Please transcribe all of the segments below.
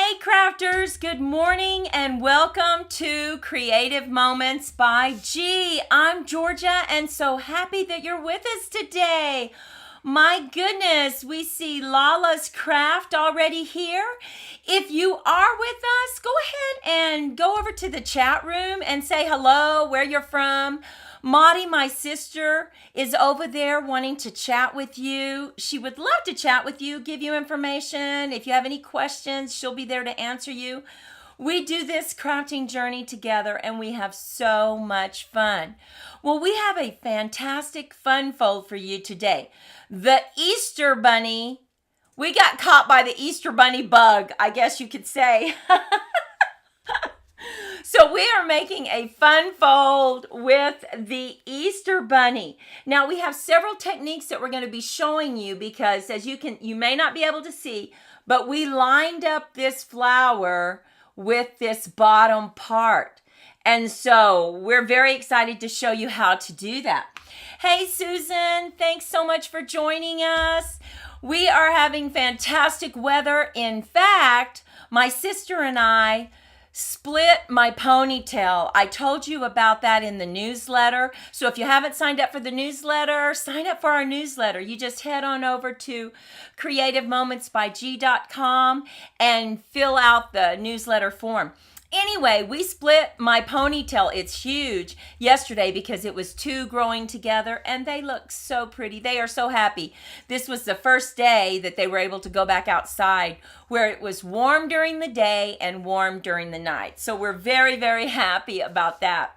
Hey crafters, good morning and welcome to Creative Moments by G. I'm Georgia and so happy that you're with us today. My goodness, we see Lala's Craft already here. If you are with us, go ahead and go over to the chat room and say hello, where you're from. Maudie, my sister, is over there wanting to chat with you. She would love to chat with you, give you information. If you have any questions, she'll be there to answer you. We do this crafting journey together and we have so much fun. Well, we have a fantastic fun fold for you today. The Easter Bunny. We got caught by the Easter Bunny bug, I guess you could say. So we are making a fun fold with the Easter Bunny. Now we have several techniques that we're going to be showing you because as you may not be able to see, but we lined up this flower with this bottom part. And so we're very excited to show you how to do that. Hey Susan, thanks so much for joining us. We are having fantastic weather. In fact, my sister and I split my ponytail. I told you about that in the newsletter. So if you haven't signed up for the newsletter, sign up for our newsletter. You just head on over to creativemomentsbyg.com and fill out the newsletter form. Anyway, we split my ponytail. It's huge yesterday because it was two growing together and they look so pretty. They are so happy. This was the first day that they were able to go back outside where it was warm during the day and warm during the night. So we're very, very happy about that.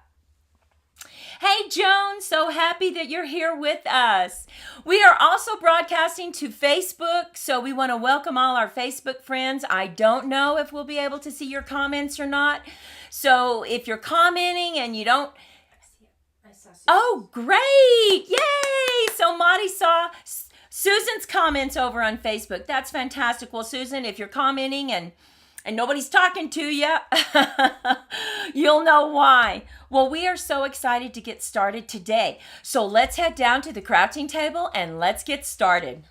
Hey Joan, so happy that you're here with us. We are also broadcasting to Facebook, so we want to welcome all our Facebook friends. I don't know if we'll be able to see your comments or not. So if you're commenting and you don't... I saw Susan. Oh, great! Yay! So Maudie saw Susan's comments over on Facebook. That's fantastic. Well, Susan, if you're commenting and nobody's talking to you, you'll know why. Well, we are so excited to get started today. So let's head down to the crafting table and let's get started.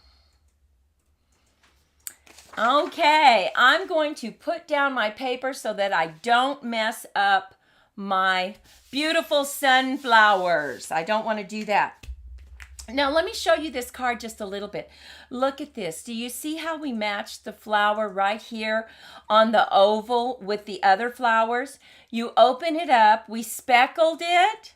Okay, I'm going to put down my paper so that I don't mess up my beautiful sunflowers. I don't want to do that. Now, let me show you this card just a little bit. Look at this. Do you see how we matched the flower right here on the oval with the other flowers? You open it up, we speckled it,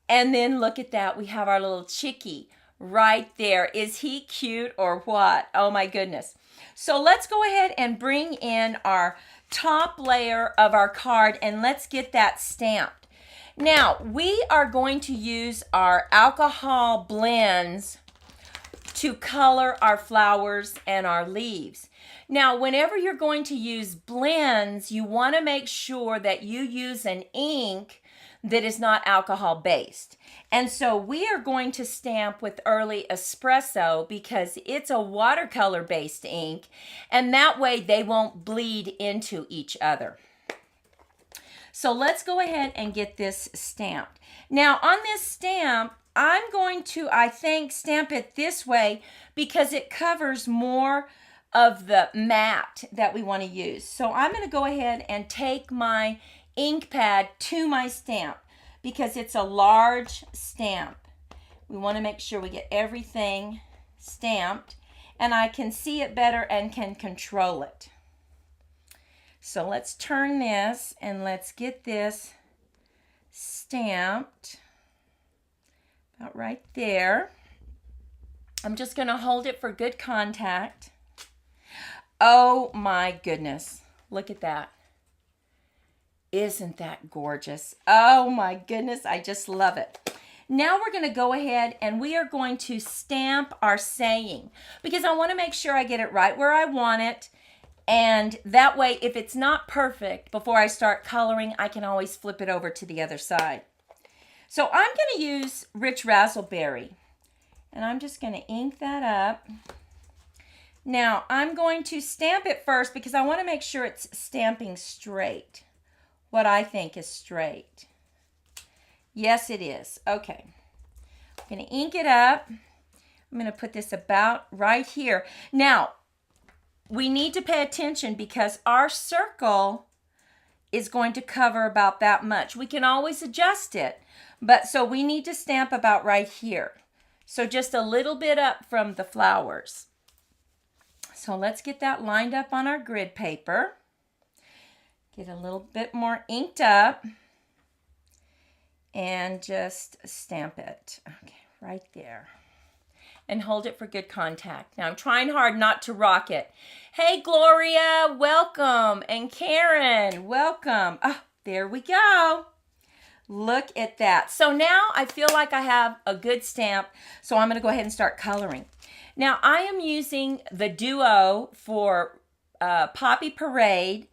and then look at that. We have our little chickie right there. Is he cute or what? Oh my goodness. So let's go ahead and bring in our top layer of our card and let's get that stamped. Now, we are going to use our alcohol blends to color our flowers and our leaves. Now, whenever you're going to use blends, you want to make sure that you use an ink that is not alcohol based. And so we are going to stamp with Early Espresso because it's a watercolor based ink, and that way they won't bleed into each other. So let's go ahead and get this stamped. Now on this stamp, I'm going to, I think, stamp it this way because it covers more of the mat that we want to use. So I'm going to go ahead and take my ink pad to my stamp because it's a large stamp. We want to make sure we get everything stamped and I can see it better and can control it. So let's turn this and let's get this stamped about right there. I'm just going to hold it for good contact. Oh my goodness. Look at that. Isn't that gorgeous? Oh my goodness. I just love it. Now we're going to go ahead and we are going to stamp our saying because I want to make sure I get it right where I want it. And that way, if it's not perfect, before I start coloring, I can always flip it over to the other side. So I'm going to use Rich Razzleberry. And I'm just going to ink that up. Now, I'm going to stamp it first because I want to make sure it's stamping straight. What I think is straight. Yes, it is. Okay. I'm going to ink it up. I'm going to put this about right here. Now, we need to pay attention because our circle is going to cover about that much. We can always adjust it, but so we need to stamp about right here. So just a little bit up from the flowers. So let's get that lined up on our grid paper. Get a little bit more inked up and just stamp it. Okay, right there. And hold it for good contact. Now I'm trying hard not to rock it. Hey Gloria, welcome. And Karen, welcome. Oh, there we go. Look at that. So now I feel like I have a good stamp. So I'm going to go ahead and start coloring. Now I am using the Duo for Poppy Parade.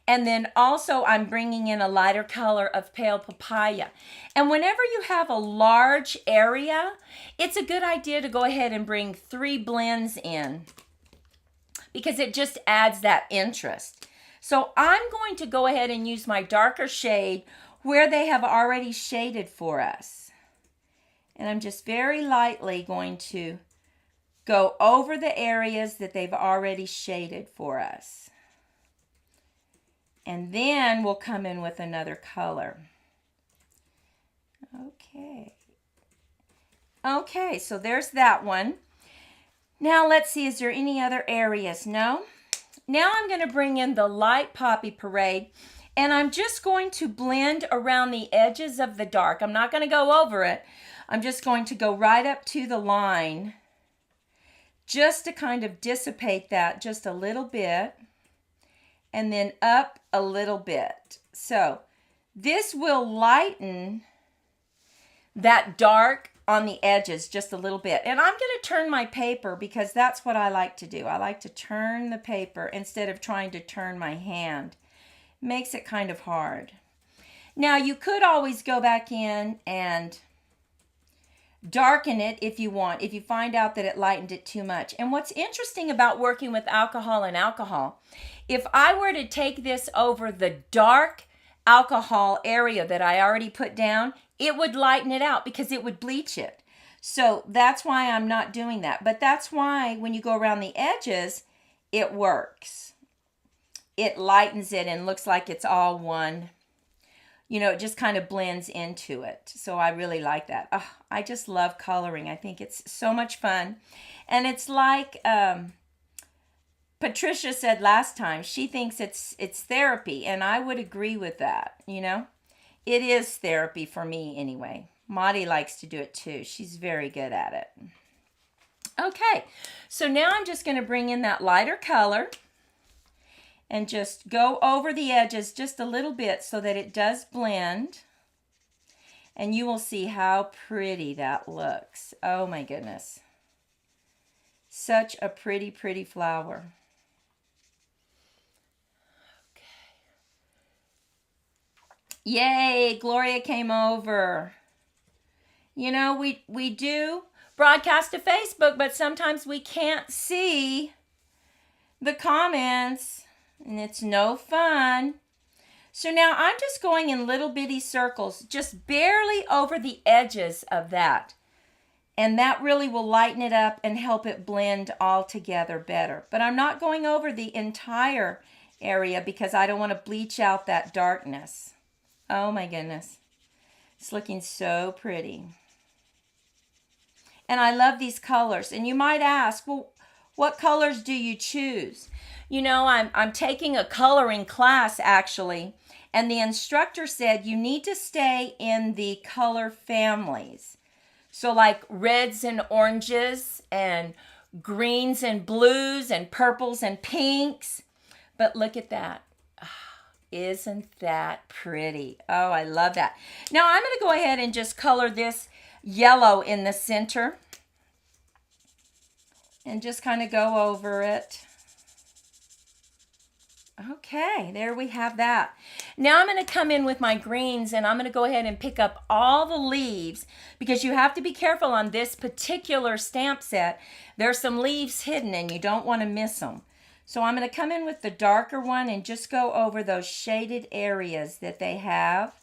And then also I'm bringing in a lighter color of Pale Papaya. And whenever you have a large area, it's a good idea to go ahead and bring 3 blends in because it just adds that interest. So I'm going to go ahead and use my darker shade where they have already shaded for us. And I'm just very lightly going to go over the areas that they've already shaded for us. And then we'll come in with another color. Okay, so there's that one. Now let's see, is there any other areas? No? Now I'm going to bring in the light Poppy Parade, and I'm just going to blend around the edges of the dark. I'm not going to go over it. I'm just going to go right up to the line just to kind of dissipate that just a little bit. And then up a little bit. So this will lighten that dark on the edges just a little bit. And I'm going to turn my paper because that's what I like to do. I like to turn the paper instead of trying to turn my hand. It makes it kind of hard. Now you could always go back in and darken it if you want, if you find out that it lightened it too much. And what's interesting about working with alcohol and alcohol, if I were to take this over the dark alcohol area that I already put down, it would lighten it out because it would bleach it. So that's why I'm not doing that. But that's why when you go around the edges, it works. It lightens it and looks like it's all one. You know, it just kind of blends into it. So I really like that. Oh, I just love coloring. I think it's so much fun. And it's like Patricia said last time, she thinks it's therapy. And I would agree with that, you know. It is therapy for me anyway. Maudie likes to do it too. She's very good at it. Okay, so now I'm just going to bring in that lighter color and just go over the edges just a little bit so that it does blend. And you will see how pretty that looks. Oh my goodness. Such a pretty, pretty flower. Okay. Yay, Gloria came over. You know, we do broadcast to Facebook, but sometimes we can't see the comments. And it's no fun. So now I'm just going in little bitty circles, just barely over the edges of that. And that really will lighten it up and help it blend all together better. But I'm not going over the entire area because I don't want to bleach out that darkness. Oh my goodness. It's looking so pretty. And I love these colors. And you might ask, well, what colors do you choose? You know, I'm taking a coloring class actually, and the instructor said you need to stay in the color families. So like reds and oranges and greens and blues and purples and pinks. But look at that. Isn't that pretty? Oh, I love that. Now I'm going to go ahead and just color this yellow in the center and just kind of go over it. Okay, there we have that. Now I'm going to come in with my greens and I'm going to go ahead and pick up all the leaves because you have to be careful on this particular stamp set. There's some leaves hidden and you don't want to miss them. So I'm going to come in with the darker one and just go over those shaded areas that they have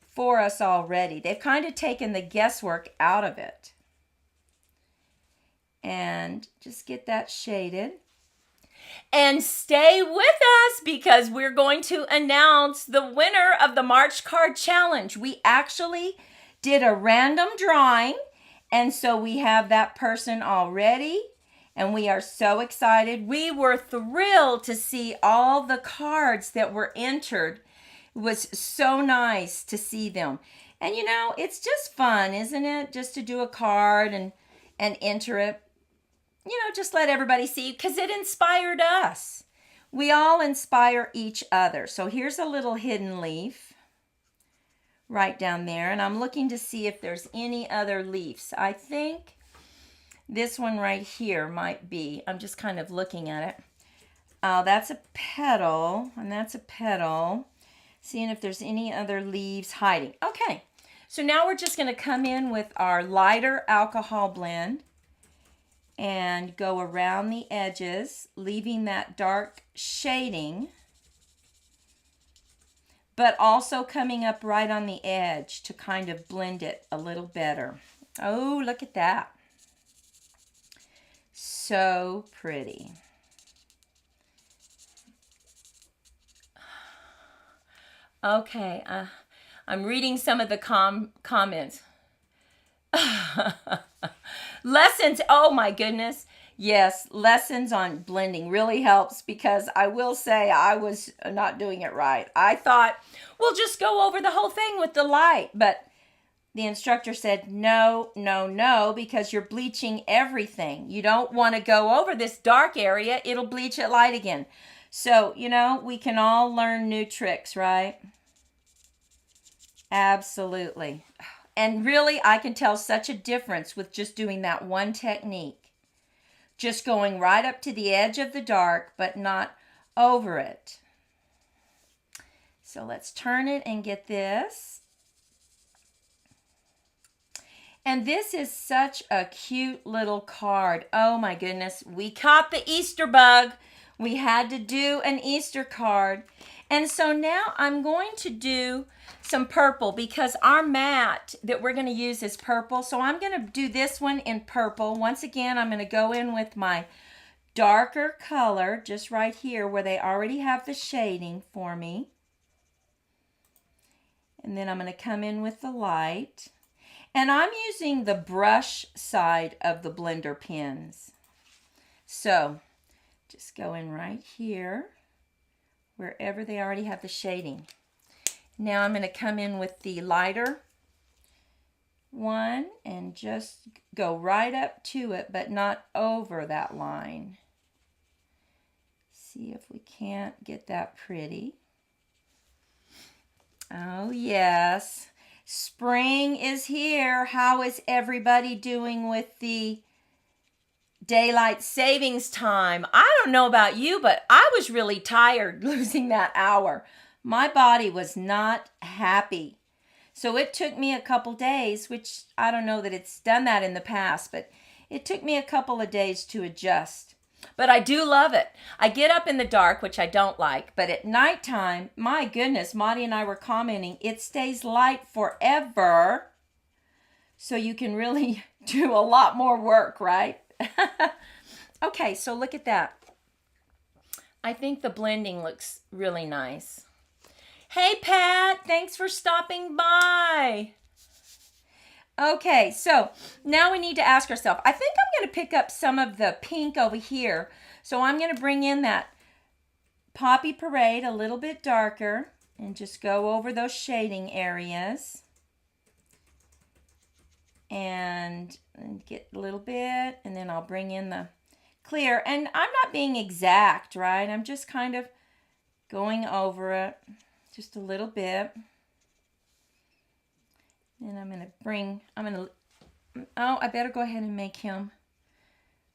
for us already. They've kind of taken the guesswork out of it. And just get that shaded. And stay with us because we're going to announce the winner of the March Card Challenge. We actually did a random drawing, and so we have that person already, and we are so excited. We were thrilled to see all the cards that were entered. It was so nice to see them. And you know, it's just fun, isn't it? Just to do a card and enter it. You know, just let everybody see, because it inspired us. We all inspire each other. So here's a little hidden leaf right down there. And I'm looking to see if there's any other leaves. I think this one right here might be. I'm just kind of looking at it. That's a petal, and that's a petal. Seeing if there's any other leaves hiding. Okay, so now we're just going to come in with our lighter alcohol blend and go around the edges, leaving that dark shading, but also coming up right on the edge to kind of blend it a little better. Oh, look at that. So pretty. Okay, I'm reading some of the comments. Lessons, oh my goodness. Yes, lessons on blending really helps, because I will say I was not doing it right. I thought, we'll just go over the whole thing with the light, but the instructor said, no, no, no, because you're bleaching everything. You don't want to go over this dark area. It'll bleach it light again. So, you know, we can all learn new tricks, right? Absolutely. And really, I can tell such a difference with just doing that one technique. Just going right up to the edge of the dark, but not over it. So let's turn it and get this. And this is such a cute little card. Oh my goodness. We caught the Easter bug. We had to do an Easter card. And so now I'm going to do some purple, because our mat that we're going to use is purple. So I'm going to do this one in purple. Once again, I'm going to go in with my darker color just right here where they already have the shading for me. And then I'm going to come in with the light. And I'm using the brush side of the blender pins. So just go in right here wherever they already have the shading. Now I'm going to come in with the lighter one and just go right up to it, but not over that line. See if we can't get that pretty. Oh yes, spring is here. How is everybody doing with the daylight savings time? I don't know about you, but I was really tired losing that hour. My body was not happy. So it took me a couple days, which I don't know that it's done that in the past, but it took me a couple of days to adjust. But I do love it. I get up in the dark, which I don't like, but at nighttime, my goodness, Maudie and I were commenting, it stays light forever. So you can really do a lot more work, right? Okay, so look at that. I think the blending looks really nice. Hey, Pat, thanks for stopping by. Okay, so now we need to ask ourselves, I think I'm going to pick up some of the pink over here. So I'm going to bring in that Poppy Parade a little bit darker and just go over those shading areas. And get a little bit, and then I'll bring in the clear. And I'm not being exact, right? I'm just kind of going over it just a little bit. And I better go ahead and make him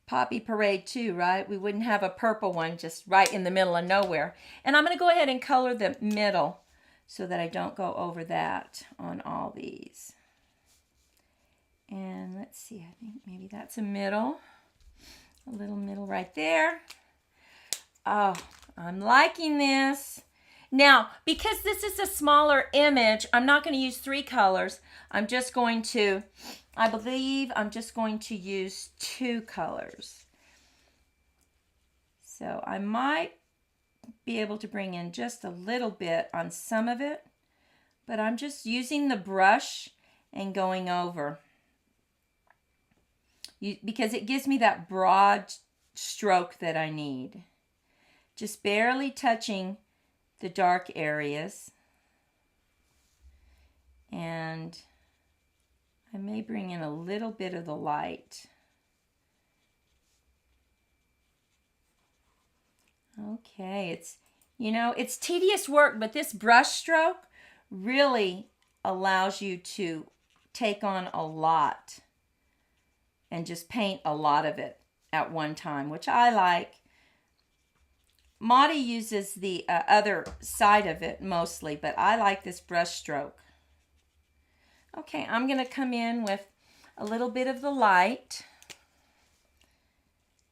Poppy Parade too, right? We wouldn't have a purple one just right in the middle of nowhere. And I'm going to go ahead and color the middle so that I don't go over that on all these. And let's see, I think maybe that's a middle. A little middle right there. Oh, I'm liking this. Now, because this is a smaller image, I'm not going to use 3 colors. I'm just going to, I believe I'm just going to use 2 colors. So I might be able to bring in just a little bit on some of it, but I'm just using the brush and going over because it gives me that broad stroke that I need. Just barely touching the dark areas. And I may bring in a little bit of the light. Okay, it's tedious work, but this brush stroke really allows you to take on a lot and just paint a lot of it at one time, which I like. Maudie uses the other side of it mostly, but I like this brush stroke. Okay, I'm going to come in with a little bit of the light.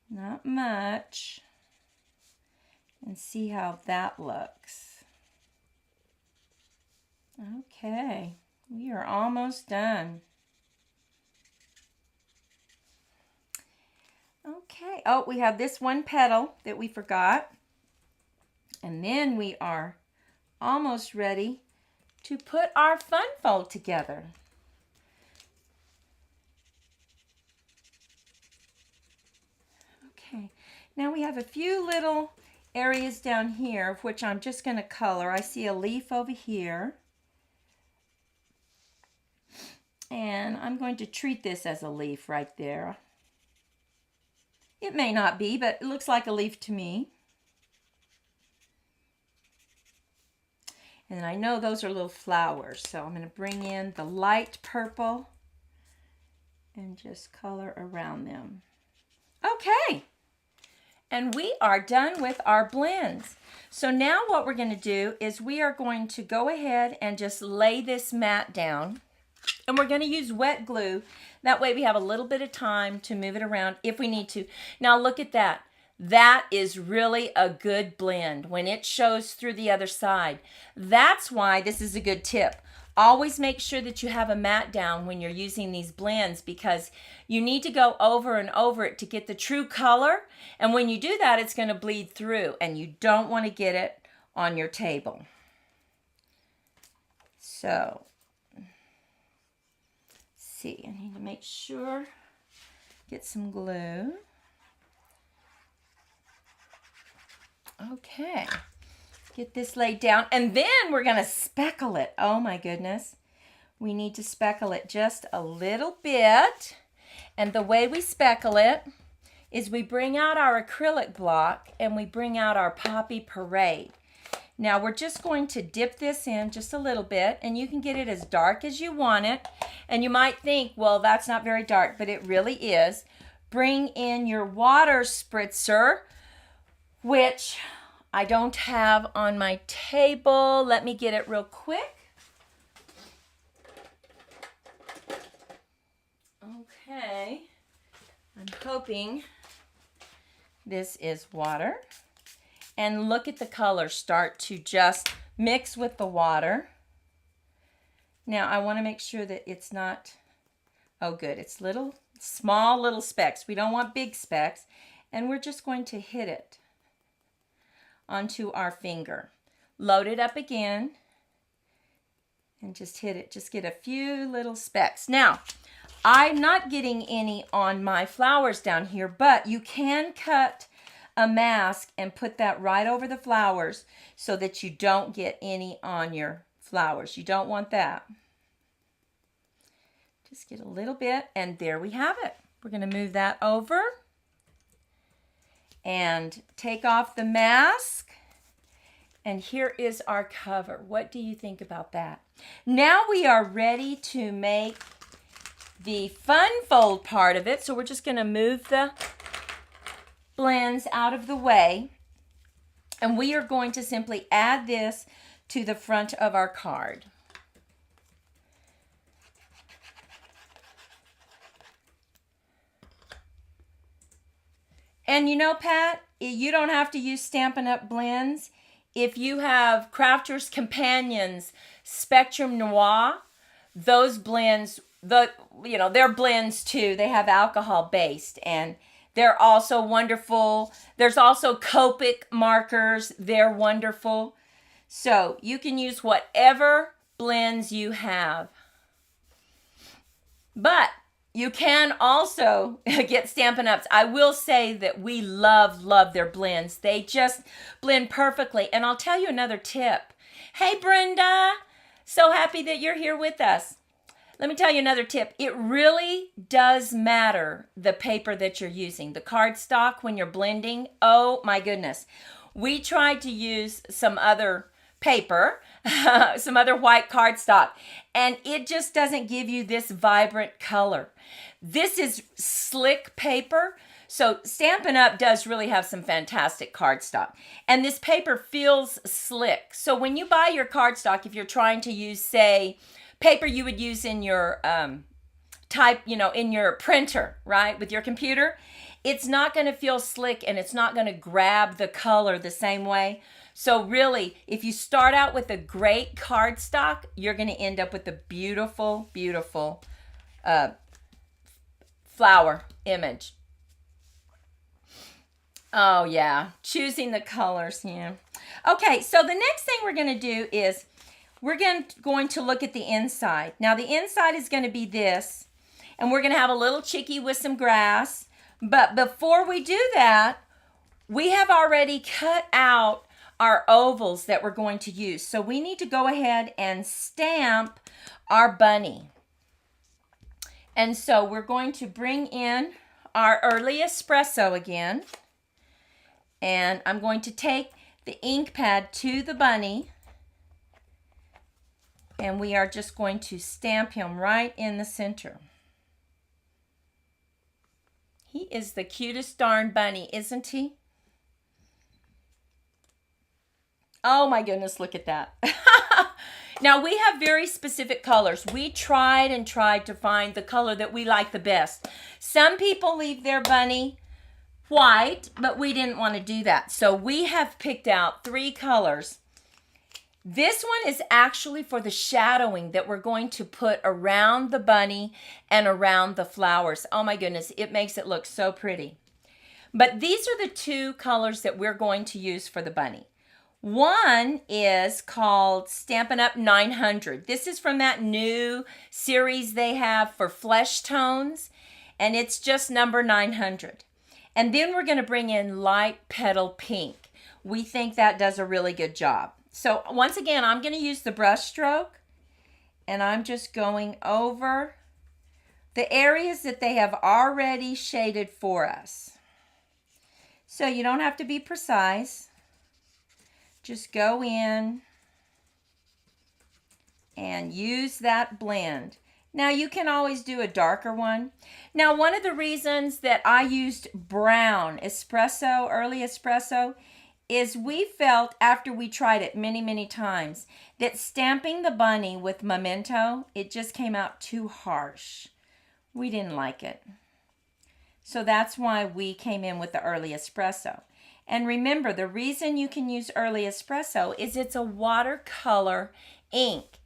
Not much. And see how that looks. Okay, we are almost done. Okay, oh, we have this one petal that we forgot. And then we are almost ready to put our fun fold together. Okay, now we have a few little areas down here, which I'm just going to color. I see a leaf over here. And I'm going to treat this as a leaf right there. It may not be, but it looks like a leaf to me. And I know those are little flowers, so I'm going to bring in the light purple and just color around them. Okay, and we are done with our blends. So now what we're going to do is we are going to go ahead and just lay this mat down. And we're going to use wet glue. That way we have a little bit of time to move it around if we need to. Now look at that. That is really a good blend when it shows through the other side. That's why this is a good tip. Always make sure that you have a mat down when you're using these blends because you need to go over and over it to get the true color. And when you do that, it's going to bleed through and you don't want to get it on your table. So, see, I need to make sure, get some glue. Okay, get this laid down, and then we're going to speckle it. Oh my goodness. We need to speckle it just a little bit. And the way we speckle it is we bring out our acrylic block and we bring out our Poppy Parade. Now we're just going to dip this in just a little bit, and you can get it as dark as you want it. And you might think, well, that's not very dark, but it really is. Bring in your water spritzer, which I don't have on my table. Let me get it real quick. Okay, I'm hoping this is water. And look at the color start to just mix with the water. Now I want to make sure that it's not, oh good, it's small little specks. We don't want big specks. And we're just going to hit it onto our finger. Load it up again and just hit it. Just get a few little specks. Now, I'm not getting any on my flowers down here, but you can cut a mask and put that right over the flowers so that you don't get any on your flowers. You don't want that. Just get a little bit, and there we have it. We're going to move that over and take off the mask. And here is our cover. What do you think about that? Now we are ready to make the fun fold part of it. So we're just going to move the blends out of the way. And we are going to simply add this to the front of our card. And you know, Pat, you don't have to use Stampin' Up! Blends. If you have Crafter's Companions, Spectrum Noir, those blends, they're blends too. They have alcohol based and They're also wonderful. There's also Copic markers. They're wonderful. So you can use whatever blends you have. But you can also get Stampin' Ups. I will say that we love their blends. They just blend perfectly. And I'll tell you another tip. Hey, Brenda. So happy that you're here with us. Let me tell you another tip. It really does matter the paper that you're using. The cardstock when you're blending. Oh, my goodness. We tried to use some other paper, some other white cardstock, and it just doesn't give you this vibrant color. This is slick paper, so Stampin' Up! Does really have some fantastic cardstock, and this paper feels slick. So when you buy your cardstock, if you're trying to use, say, paper you would use in your in your printer, right, with your computer, it's not going to feel slick and it's not going to grab the color the same way. So really, if you start out with a great cardstock, you're going to end up with a beautiful, beautiful flower image. Oh, yeah. Choosing the colors, yeah. Okay, so the next thing we're going to do is we're going to look at the inside. Now, the inside is going to be this, and we're going to have a little chickie with some grass. But before we do that, we have already cut out our ovals that we're going to use. So we need to go ahead and stamp our bunny. And so we're going to bring in our early espresso again. And I'm going to take the ink pad to the bunny. And we are just going to stamp him right in the center. He is the cutest darn bunny, isn't he? Oh my goodness, look at that. Now we have very specific colors. We tried and tried to find the color that we like the best. Some people leave their bunny white, but we didn't want to do that. So we have picked out 3 colors. This one is actually for the shadowing that we're going to put around the bunny and around the flowers. Oh my goodness, it makes it look so pretty. But these are the 2 colors that we're going to use for the bunny. One is called Stampin' Up! 900. This is from that new series they have for flesh tones, and it's just number 900. And then we're going to bring in light petal pink. We think that does a really good job. So once again, I'm going to use the brush stroke, and I'm just going over the areas that they have already shaded for us. So you don't have to be precise. Just go in and use that blend. Now you can always do a darker one. Now one of the reasons that I used brown espresso, early espresso, is we felt after we tried it many, many times that stamping the bunny with memento, it just came out too harsh. We didn't like it. So that's why we came in with the early espresso. And remember, the reason you can use early espresso is it's a watercolor ink.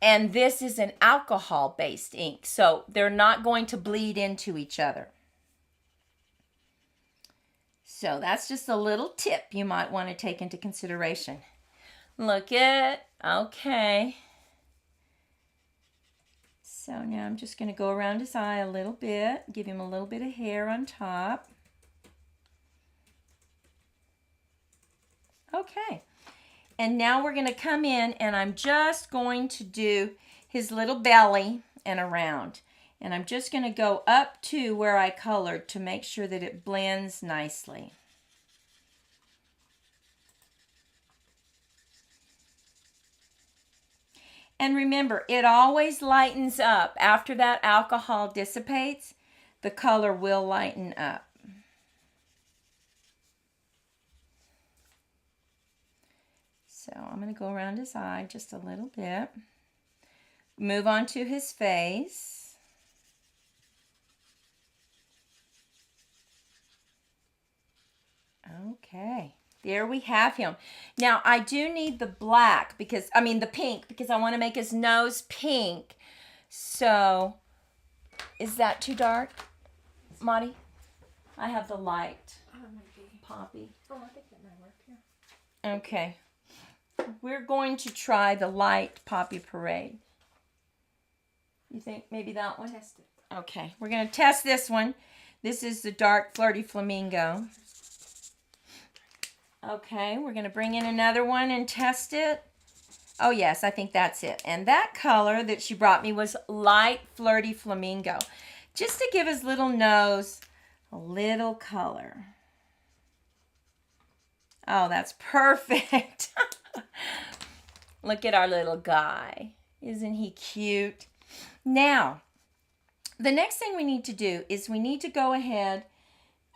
And this is an alcohol-based ink. So they're not going to bleed into each other. So that's just a little tip you might want to take into consideration. Look at, okay. So now I'm just going to go around his eye a little bit, give him a little bit of hair on top. Okay, and now we're going to come in and I'm just going to do his little belly and around. And I'm just going to go up to where I colored to make sure that it blends nicely. And remember, it always lightens up. After that alcohol dissipates, the color will lighten up. So I'm going to go around his eye just a little bit. Move on to his face. Okay, there we have him. Now I do need the black because, the pink, because I want to make his nose pink. So, is that too dark, Monty? I have the light Maybe. poppy. Oh, I think that might work here. Okay. We're going to try the light poppy parade. You think maybe that one? Test it. Okay, we're going to test this one. This is the dark flirty flamingo. Okay, we're going to bring in another one and test it. Oh yes, I think that's it. And that color that she brought me was light flirty flamingo. Just to give his little nose a little color. Oh, that's perfect. Look at our little guy. Isn't he cute? Now, the next thing we need to do is we need to go ahead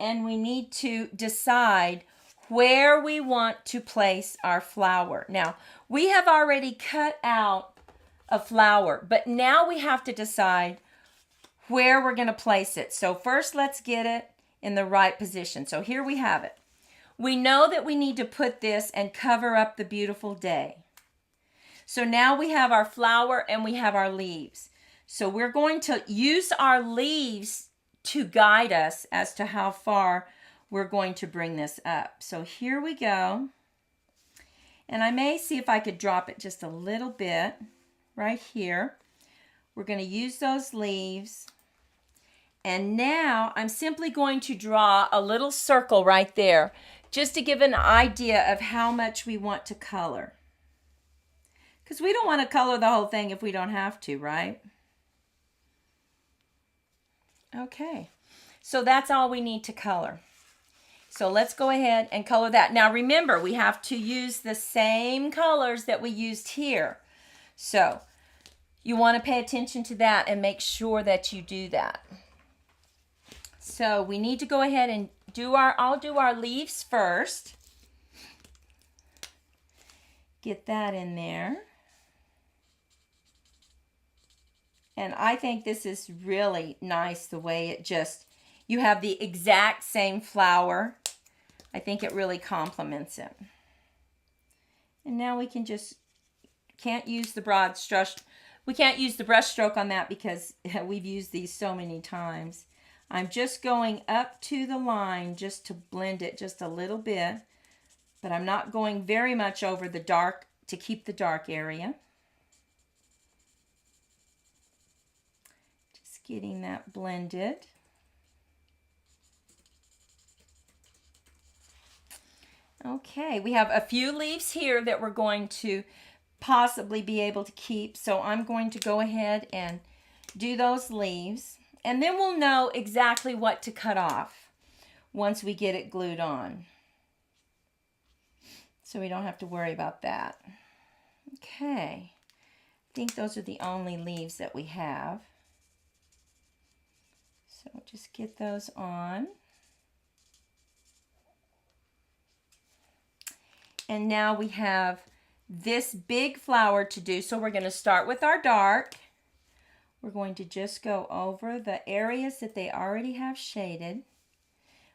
and we need to decide where we want to place our flower. Now, we have already cut out a flower, but now we have to decide where we're going to place it. So first, let's get it in the right position. So here we have it. We know that we need to put this and cover up the beautiful day. So now we have our flower and we have our leaves. So we're going to use our leaves to guide us as to how far we're going to bring this up. So here we go. And I may see if I could drop it just a little bit right here. We're going to use those leaves. And now I'm simply going to draw a little circle right there just to give an idea of how much we want to color. Because we don't want to color the whole thing if we don't have to, right? Okay, so that's all we need to color. So let's go ahead and color that. Now remember, we have to use the same colors that we used here. So you want to pay attention to that and make sure that you do that. So we need to go ahead and I'll do our leaves first. Get that in there. And I think this is really nice the way it you have the exact same flower. I think it really complements it. And now we can can't use the broad brush. We can't use the brush stroke on that because we've used these so many times. I'm just going up to the line just to blend it just a little bit. But I'm not going very much over the dark to keep the dark area. Getting that blended. Okay, we have a few leaves here that we're going to possibly be able to keep. So I'm going to go ahead and do those leaves. And then we'll know exactly what to cut off once we get it glued on. So we don't have to worry about that. Okay, I think those are the only leaves that we have. So just get those on. And now we have this big flower to do. So we're going to start with our dark. We're going to just go over the areas that they already have shaded.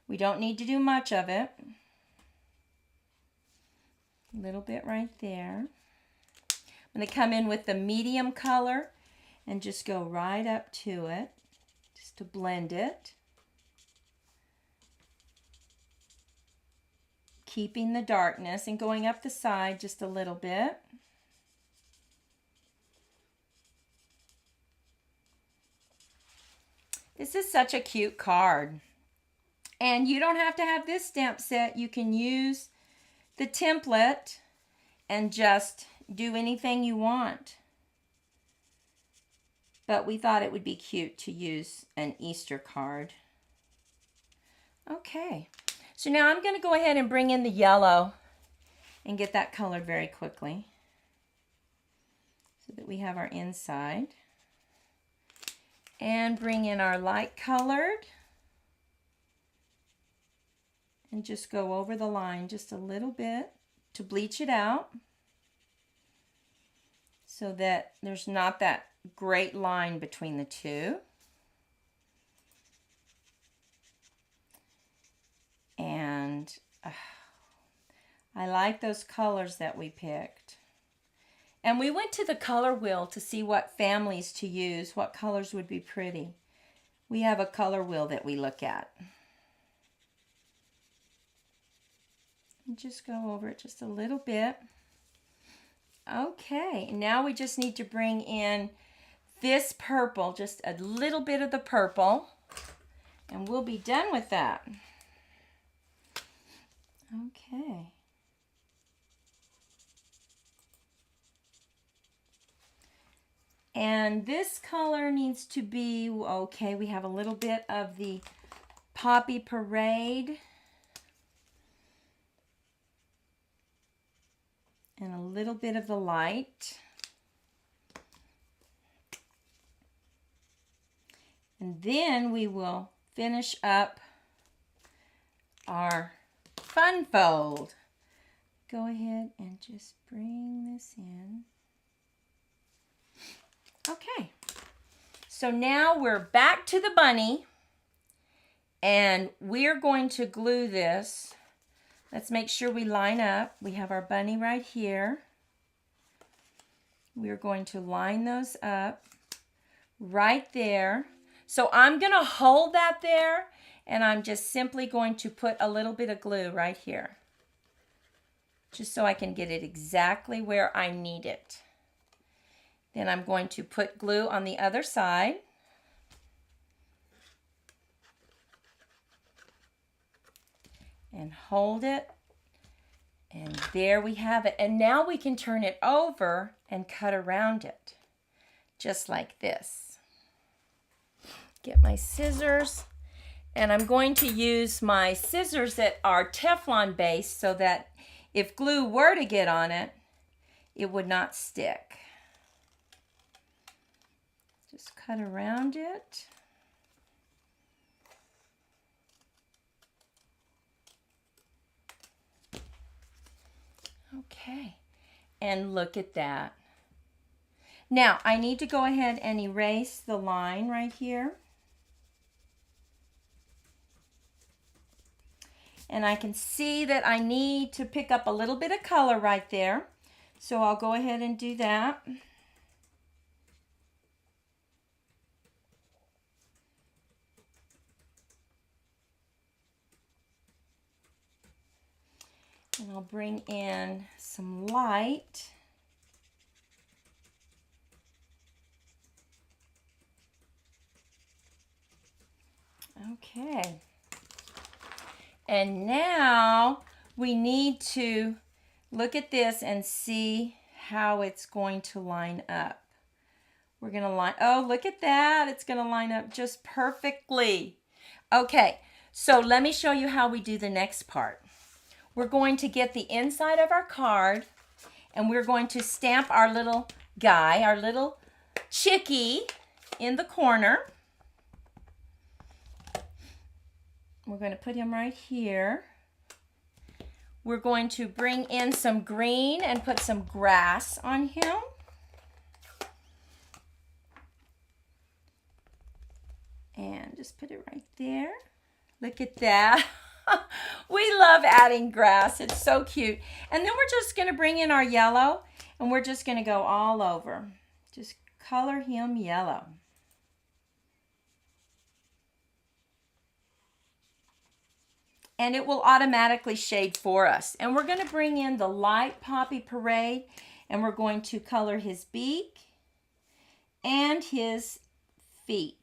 We don't need to do much of it. A little bit right there. I'm going to come in with the medium color and just go right up to it. To blend it, keeping the darkness and going up the side just a little bit. This is such a cute card. And you don't have to have this stamp set. You can use the template and just do anything you want. But we thought it would be cute to use an Easter card. Okay, so now I'm going to go ahead and bring in the yellow and get that colored very quickly so that we have our inside. And bring in our light colored and just go over the line just a little bit to bleach it out so that there's not that great line between the two. And I like those colors that we picked. And we went to the color wheel to see what families to use, what colors would be pretty. We have a color wheel that we look at. Just go over it just a little bit. Okay, now we just need to bring in this purple, just a little bit of the purple, and we'll be done with that. Okay. And this color needs to be, okay, we have a little bit of the Poppy Parade. And a little bit of the light. And then we will finish up our fun fold. Go ahead and just bring this in. Okay. So now we're back to the bunny. And we're going to glue this. Let's make sure we line up. We have our bunny right here. We're going to line those up right there. So I'm going to hold that there, and I'm just simply going to put a little bit of glue right here, just so I can get it exactly where I need it. Then I'm going to put glue on the other side. And hold it, and there we have it. And now we can turn it over and cut around it, just like this. Get my scissors, and I'm going to use my scissors that are Teflon based so that if glue were to get on it, it would not stick. Just cut around it. Okay, and look at that. Now, I need to go ahead and erase the line right here. And I can see that I need to pick up a little bit of color right there. So I'll go ahead and do that. And I'll bring in some light. Okay. And now we need to look at this and see how it's going to line up. We're going to line, oh, look at that. It's going to line up just perfectly. Okay, so let me show you how we do the next part. We're going to get the inside of our card, and we're going to stamp our little guy, our little chickie, in the corner. We're going to put him right here. We're going to bring in some green and put some grass on him. And just put it right there. Look at that. We love adding grass. It's so cute. And then we're just going to bring in our yellow, and we're just going to go all over. Just color him yellow. And it will automatically shade for us. And we're going to bring in the light Poppy Parade, and we're going to color his beak and his feet.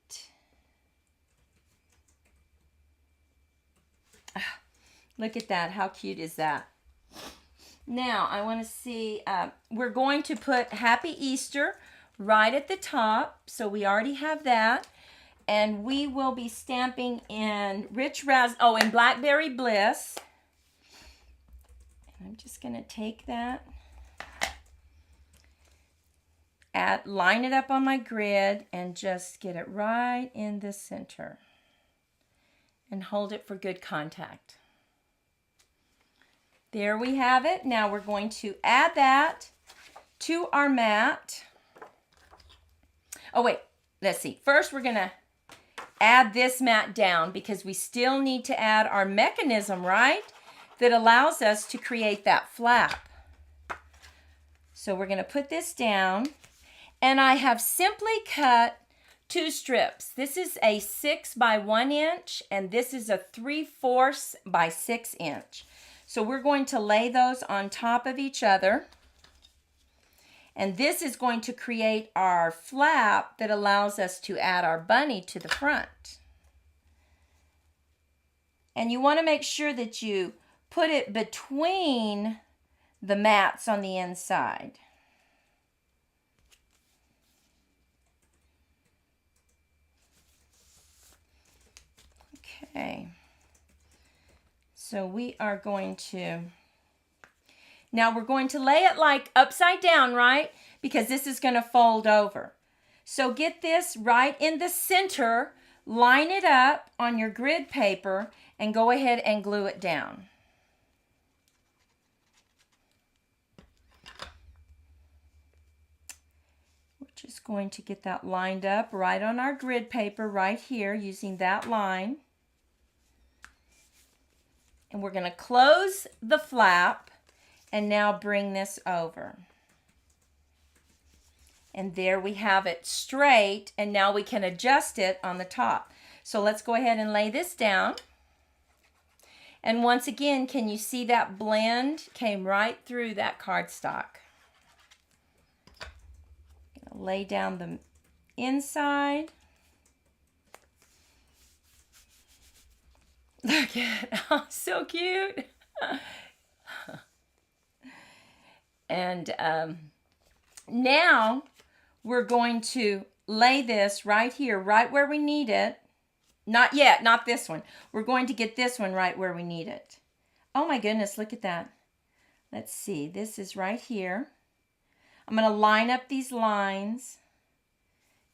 Look at that. How cute is that? Now, I want to see, we're going to put Happy Easter right at the top. So we already have that. And we will be stamping in in Blackberry Bliss. And I'm just going to take that, line it up on my grid, and just get it right in the center. And hold it for good contact. There we have it. Now we're going to add that to our mat. Oh wait, let's see. First we're going to add this mat down because we still need to add our mechanism, right? That allows us to create that flap. So we're going to put this down, and I have simply cut 2 strips. This is a 6 by 1 inch, and this is a 3/4 by 6 inch. So we're going to lay those on top of each other. And this is going to create our flap that allows us to add our bunny to the front. And you want to make sure that you put it between the mats on the inside. Okay. So we are going to, now we're going to lay it like upside down, right? Because this is going to fold over. So get this right in the center, line it up on your grid paper, and go ahead and glue it down. We're just going to get that lined up right on our grid paper right here using that line. And we're going to close the flap and now bring this over. And there we have it straight, and now we can adjust it on the top. So let's go ahead and lay this down. And once again, can you see that blend came right through that cardstock? Lay down the inside. Look at it. Oh, so cute. And now we're going to lay this right here, right where we need it. Not yet, not this one. We're going to get this one right where we need it. Oh my goodness, look at that. Let's see, this is right here. I'm going to line up these lines,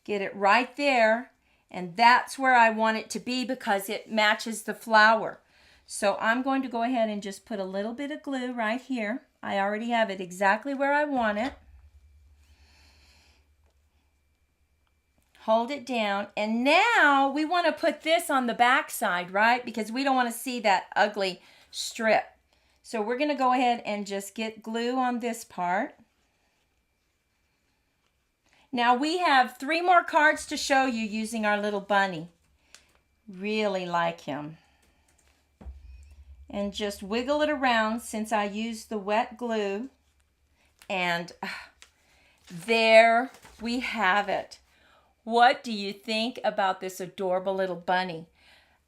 get it right there, and that's where I want it to be because it matches the flower. So I'm going to go ahead and just put a little bit of glue right here. I already have it exactly where I want it. Hold it down, and now we want to put this on the back side, right? Because we don't want to see that ugly strip. So we're going to go ahead and just get glue on this part. Now we have 3 more cards to show you using our little bunny. Really like him. And just wiggle it around since I used the wet glue. And there we have it. What do you think about this adorable little bunny?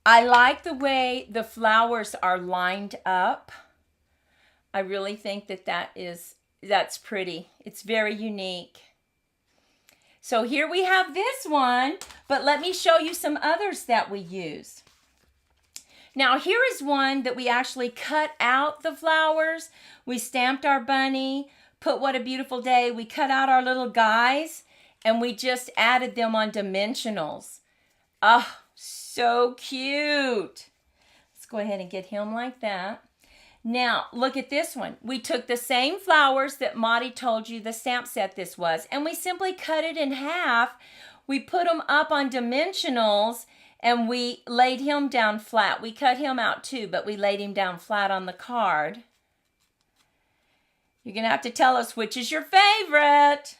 I like the way the flowers are lined up. I really think that that's pretty. It's very unique. So here we have this one, but let me show you some others that we use. Now here is one that we actually cut out the flowers. We stamped our bunny, put What a Beautiful Day. We cut out our little guys, and we just added them on dimensionals. Oh, so cute. Let's go ahead and get him like that. Now, look at this one. We took the same flowers that Maudie told you the stamp set this was, and we simply cut it in half. We put them up on dimensionals, and we laid him down flat. We cut him out too, but we laid him down flat on the card. You're going to have to tell us which is your favorite.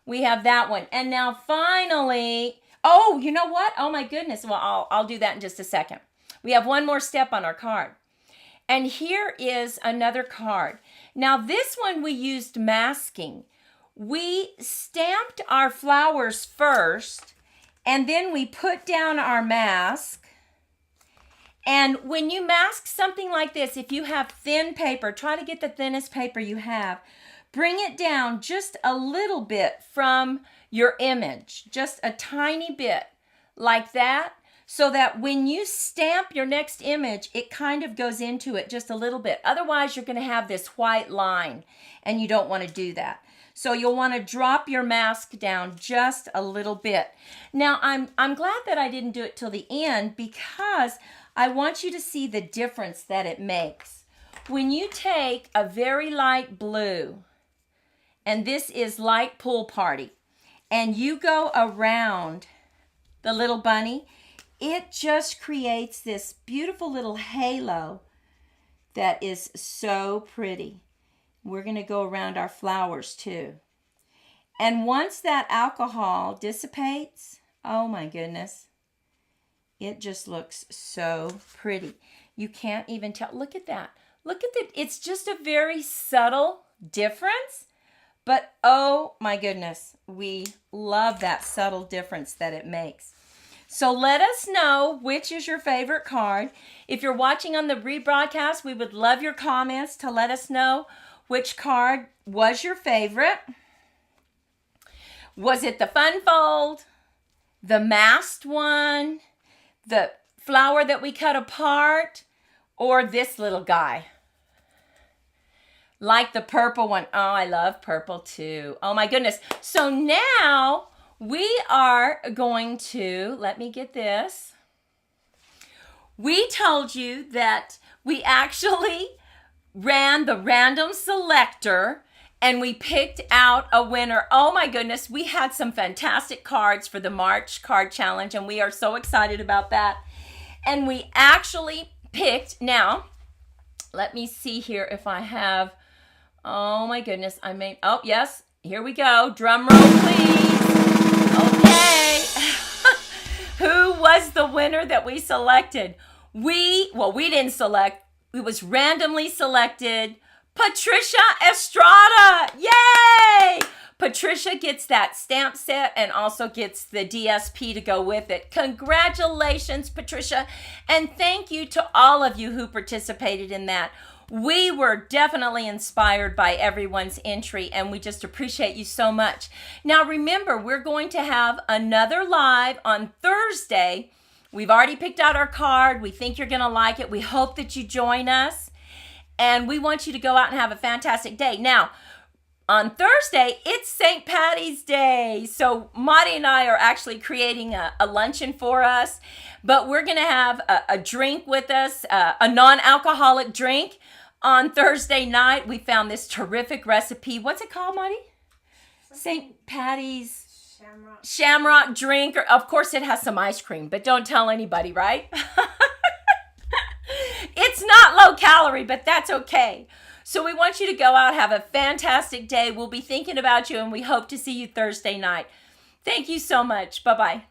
We have that one. And now finally, oh, you know what? Oh my goodness. Well, I'll do that in just a second. We have one more step on our card. And here is another card. Now this one we used masking. We stamped our flowers first, and then we put down our mask. And when you mask something like this, if you have thin paper, try to get the thinnest paper you have. Bring it down just a little bit from your image, just a tiny bit like that, so that when you stamp your next image, it kind of goes into it just a little bit. Otherwise, you're going to have this white line, and you don't want to do that. So you'll want to drop your mask down just a little bit. Now, I'm glad that I didn't do it till the end because I want you to see the difference that it makes. When you take a very light blue, and this is Light Pool Party, and you go around the little bunny, it just creates this beautiful little halo that is so pretty. We're going to go around our flowers too. And once that alcohol dissipates, oh my goodness, it just looks so pretty. You can't even tell. Look at that. Look at it. It's just a very subtle difference. But oh my goodness, we love that subtle difference that it makes. So let us know which is your favorite card. If you're watching on the rebroadcast, we would love your comments to let us know which card was your favorite. Was it the fun fold, the masked one, the flower that we cut apart, or this little guy? Like the purple one. Oh, I love purple too. Oh my goodness. So now we are going to, let me get this. We told you that we actually ran the random selector and we picked out a winner. Oh my goodness, we had some fantastic cards for the March card challenge and we are so excited about that. And we actually picked, now, let me see here if I have, oh my goodness, oh yes, here we go. Drum roll please. Okay. Who was the winner that we selected? We didn't select. It was randomly selected. Patricia Estrada. Yay! Patricia gets that stamp set and also gets the DSP to go with it. Congratulations, Patricia. And thank you to all of you who participated in that. We were definitely inspired by everyone's entry, and we just appreciate you so much. Now, remember, we're going to have another live on Thursday. We've already picked out our card. We think you're going to like it. We hope that you join us, and we want you to go out and have a fantastic day. Now, on Thursday, it's St. Patty's Day. So Marty and I are actually creating a luncheon for us, but we're going to have a drink with us, a non-alcoholic drink. On Thursday night, we found this terrific recipe. What's it called, Marty? St. Patty's Shamrock drink. Of course, it has some ice cream, but don't tell anybody, right? It's not low calorie, but that's okay. So we want you to go out, have a fantastic day. We'll be thinking about you, and we hope to see you Thursday night. Thank you so much. Bye-bye.